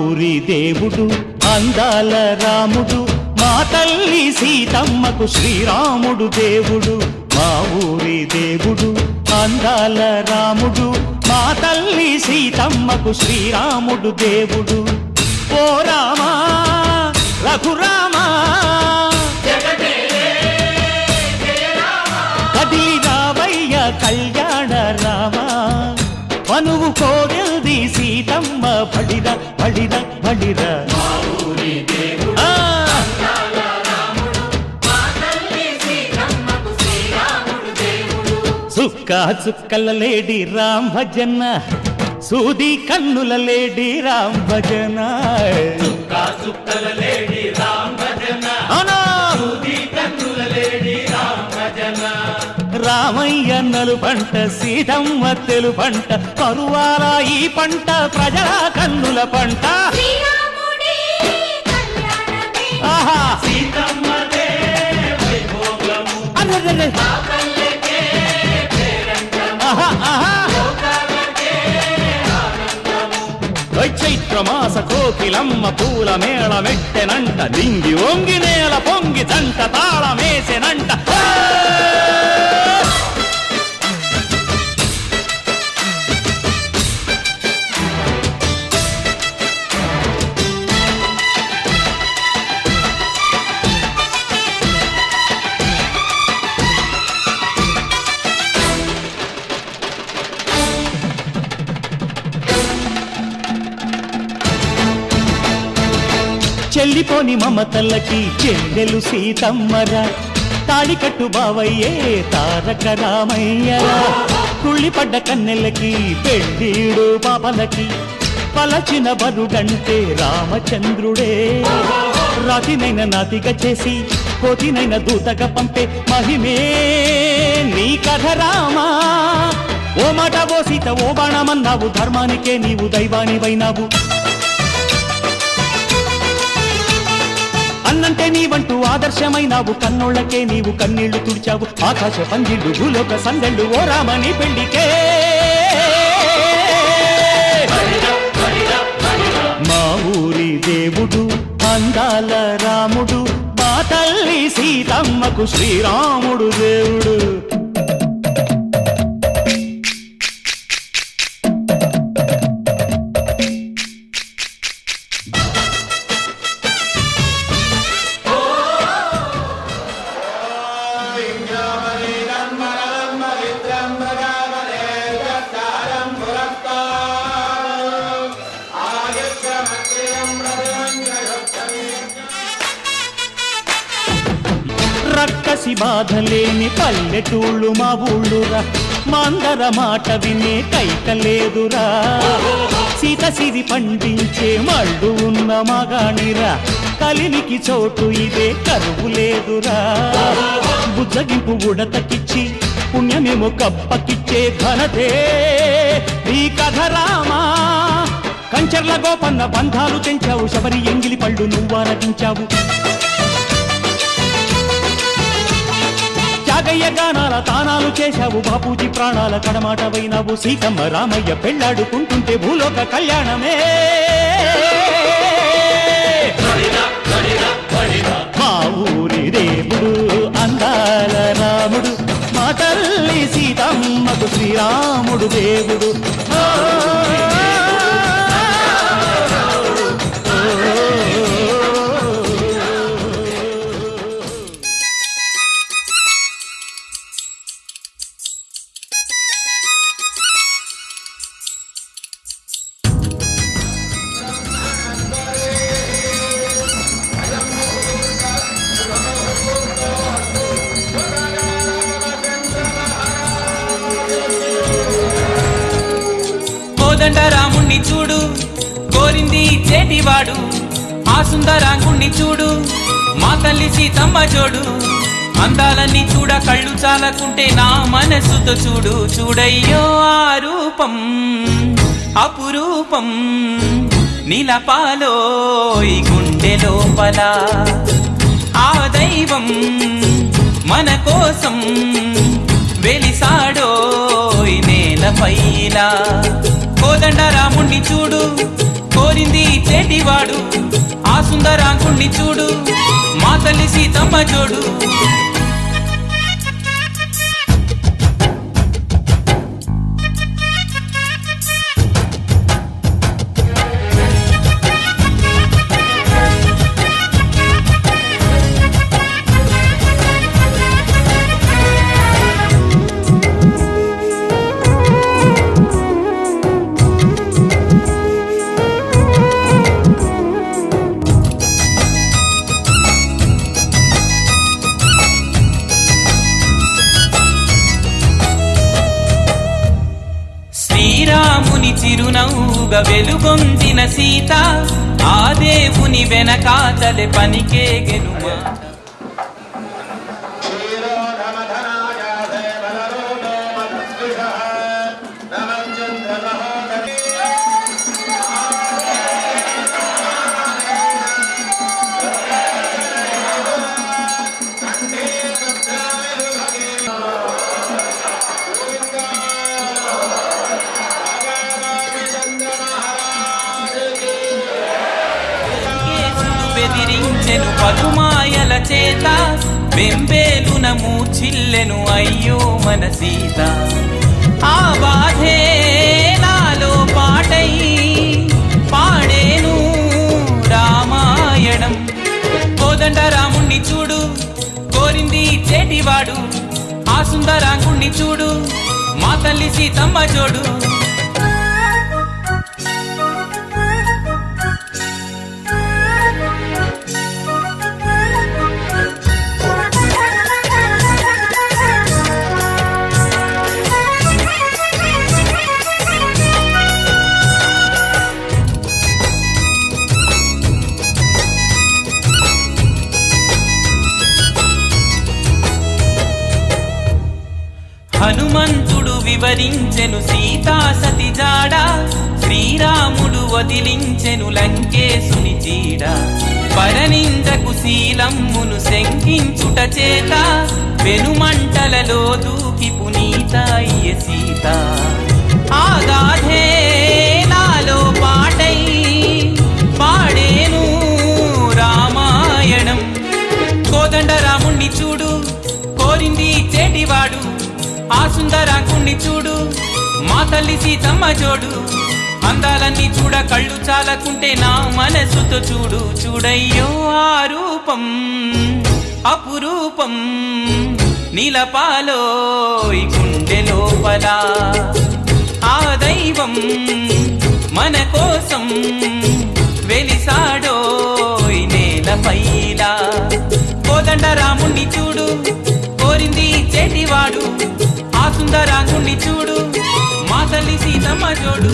ఊరి దేవుడు అందాల రాముడు మా తల్లి సీతమ్మకు శ్రీరాముడు దేవుడు మా ఊరి దేవుడు అందాల రాముడు మా తల్లి సీతమ్మకు శ్రీరాముడు దేవుడు ఓ రామా రఘురామా కదిలి రావయ్య కళ్యాణ రామా మనువు కోగల్ది సీతమ్మ బడిర బడిర బడిర చుక్క చుక్కల లేడి రామ్ భజన సూది కన్నుల లేడి రామ్ భజన చుక్కల లేడి రామ్ భజన సూది కన్నుల లేడి రామ్ భజన రామయ్య నలు పంట సీతమ్మ తెలు పంట పరువాల ఈ పంట ప్రజల కన్నుల పంట ఆహా సీతమ్మదే వైభోగము చైత్రమాస కోకిలమ్మ పూల మేళ మెట్టెనంట దింగి ఒంగి నేల పొంగి జంట తాళమేసెనంట చెల్లిపోని మమతల్లకి చెల్లెలు సీతమ్మరా తాళికట్టు బావయ్యే తారక రామయ్యరా కుళ్ళిపడ్డ కన్నెలకి పెళ్ళీడు పాపలకి పలచిన వరుడంటే రామచంద్రుడే రాతినైన నాతిగా చేసి కోతినైన దూతగా పంపే మహిమే నీ కథ రామా ఓ మాట ఓ సీత ఓ బాణమన్నావు ధర్మానికే నీవు దైవానివైనావు అన్నంటే నీవంటూ ఆదర్శమైనావు కన్నోళ్ళకే నీవు కన్నీళ్లు తుడిచావు ఆకాశ పందిళ్ళు భూలోక సందళ్ళు ఓ రామని పెళ్లికే మా ఊరి దేవుడు అందాల రాముడు మా తల్లి సీతమ్మకు శ్రీరాముడు దేవుడు రక్కసి బాధలేని పల్లెటూళ్ళు మా ఊళ్ళురా మందర మాట వినే కైకలేదురా సీత సిరి పండించే మళ్ళు ఉన్న మగాణిరా కలినికి చోటు ఇదే కరువు లేదురా బుజ్జగింపు ఉడతకిచ్చి పుణ్యమేమో కప్పకిచ్చే ఘనతే ఈ కథ రామా కంచర్ల గోపన్న బంధాలు తెంచావు శబరి ఎంగిలి పళ్ళు నువ్వారగించావు త్యాగయ్య గానాల తానాలు చేశావు బాపూజీ ప్రాణాల కడమాట వైనావు సీతమ్మ రామయ్య పెళ్ళాడుకుంటుంటే భూలోక కళ్యాణమే మా ఊరి దేవుడు అందాల రాముడు మా తల్లి సీతమ్మకు శ్రీరాముడు దేవుడు రాముణ్ణి చూడు కోరింది చేటివాడు ఆ సుందరాంగుణ్ణి చూడు మా తల్లి సీతమ్మ జోడు అందాలన్నీ చూడ కళ్ళు చాలకుంటే నా మనసుతో చూడు చూడయ్యో ఆ రూపం అపురూపం నీలపాలోయ్ గుండె లోపల ఆ దైవం మన కోసం వెలిసాడోయ్ నేలపైలా కోదండ రాముణ్ణి చూడు కోరింది చేటివాడు ఆ సుందరాంగుణ్ణి చూడు మా తల్లి సీతమ్మ జోడు శ్రీరాముని చిరునవ్వుగా వెలుగొందిన సీత ఆ దేవుని వెనకాతలే పనికేగెనుమా బెదిరించెను పలుమాయల చేత బెంబేలున మూచిల్లెను అయ్యో మన సీత ఆ బాధే నాలో పాటై పాడేను రామాయణం కోదండ రాముణ్ణి చూడు కోరింది చేటివాడు ఆ సుందరాంగుణ్ణి చూడు మా తల్లి సీతమ్మ జోడు హనుమంతుడు వివరించెను సీతా సతి జాడ శ్రీరాముడు వదిలించెను లంకేశుని చీడ పరనిందకు శీలమ్మును శంకించుట చేత పెనుమంటలలో దూకి పునీతాయ్య సీత ఆ గాథే నాలో పాటై పాడేను రామాయణం కోదండ రాముణ్ణి చూడు కోరింది చేటివాడు ఆ సుందరాంగుణ్ణి చూడు మా తల్లి సీతమ్మ జోడు అందాలన్నీ చూడ కళ్ళు చాలకుంటే నా మనసుతో చూడు చూడయ్యో ఆ రూపం అపురూపం నీలపాలో ఈ గుండె లోపల ఆ దైవం మన కోసం వెలిసాడో ఈ నేలపైలా కోదండ రాముణ్ణి చూడు కోరింది చేటివాడు ఆ సుందరాంగుణ్ణి చూడు మా తల్లి సీతమ్మ జోడు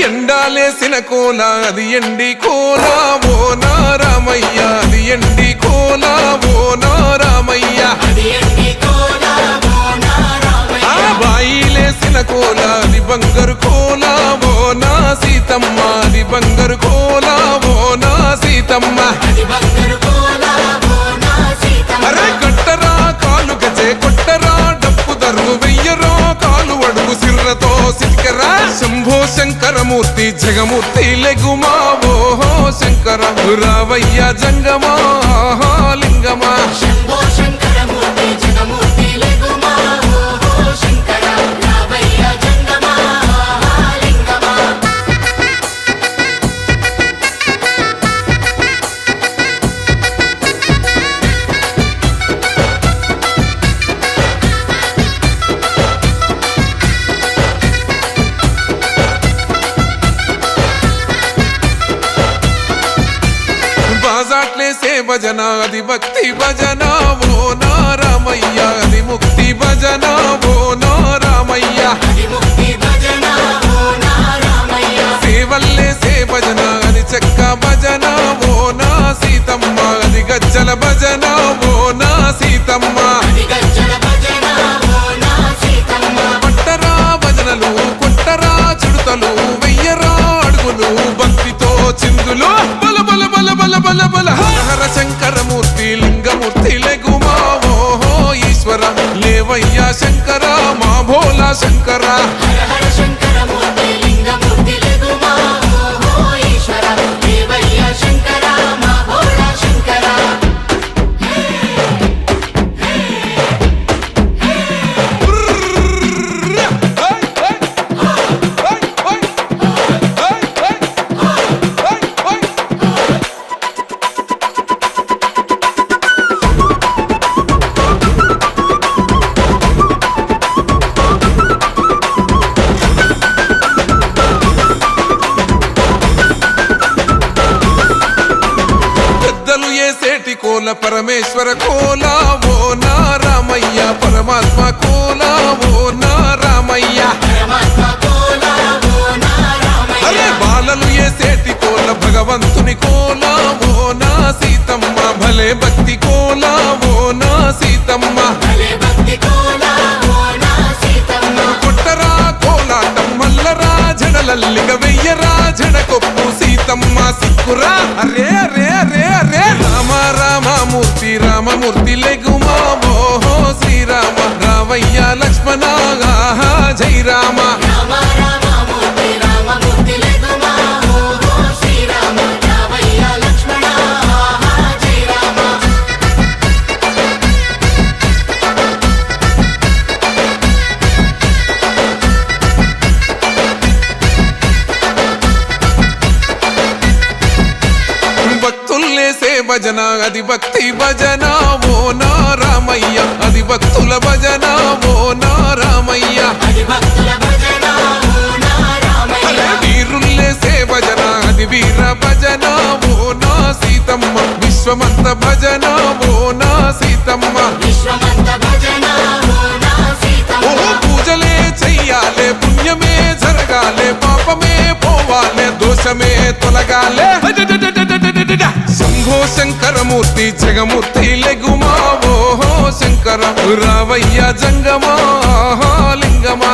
ఎండాలేసిన కోల అది ఎండి కోల ఓ నారామయ్య అది ఎండి కోల ఓ నారామయ్య బాయిలేసిన కోల అది బంగారు కోల ఓ నా సీతమ్మ అది బంగారు కోల ఓ నా సీతమ్మ అరే కట్టరా కాలు గజే కొట్టరా డప్పు దరువు వెయ్యరో కాలు అడుగు సిర్రతో సిటికరా శంభో శంకరమూర్తి జగమూర్తి లెగుమా ఓహో శంకర రావయ్య జంగమా లింగమా శంభో శంకరమూర్తి జగమూర్తి లెగుమా ఓహో శంకర రావయ్య జంగమా లింగమా బాజాట్లేసే భజన అది భక్తి భజన ఓ నారామయ్య అది ముక్తి భజన ఓ నారామయ్య సేవల్లేసే భజన అది చెక్క భజన ఓ నా సీతమ్మ అది గజ్జల భజన ఓ నా సీతమ్మ శంకర హర హర శంకరమూర్తి లింగమూర్తి లెగుమా ఓహో ఈశ్వర దేవయ్య శంకర మా భోళా శంకర పెద్దలు ఏసేటి కోల పరమేశ్వర కోల ఓ నా రామయ్య పరమాత్మ కోల ఓ నా రామయ్య పరమాత్మ కోలా ఓ నా రామయ్య అరే బాలలు ఏసేటి కోల భగవంతుని కోల ఓ నా సీతమ్మ భలే భక్తి కోల ఓ నా సీతమ్మ భలే భక్తి కోలా ఓ నా సీతమ్మ కొట్టరా కోలాటం మల్లరా జడలల్లిగ వెయ్యరా జడకొప్పు సీతమ్మ సిక్కురా అరే అరే అరే అరే రామ రామమూర్తి రామమూర్తి లెగుమా ఓహో శ్రీరామ రావయ్య లక్ష్మణ ఆహా జై రామ రామ రామమూర్తి రామమూర్తి లెగుమా ఓహో శ్రీరామ రావయ్య లక్ష్మణ ఆహా జై రామ భక్తుల్లేసే భజన అది భక్తి భజన ఓ నా రామయ్య అది భక్తుల భజన ఓ నా రామయ్య అది భక్తుల భజన ఓ నా రామయ్య అరే వీరుల్లేసే భజన అది వీర భజన ఓ నా సీతమ్మ విశ్వమంత భజన ఓ నా సీతమ్మ విశ్వమంత భజన ఓ నా సీతమ్మ ఓ పూజలే చెయ్యాలే పుణ్యమే జరగాలే పాపమే పోవాలే దోషమే తొలగాలే శంభో శంకరమూర్తి జగమూర్తి లెగుమా ఓహో శంకర రావయ్య జంగమా లింగమా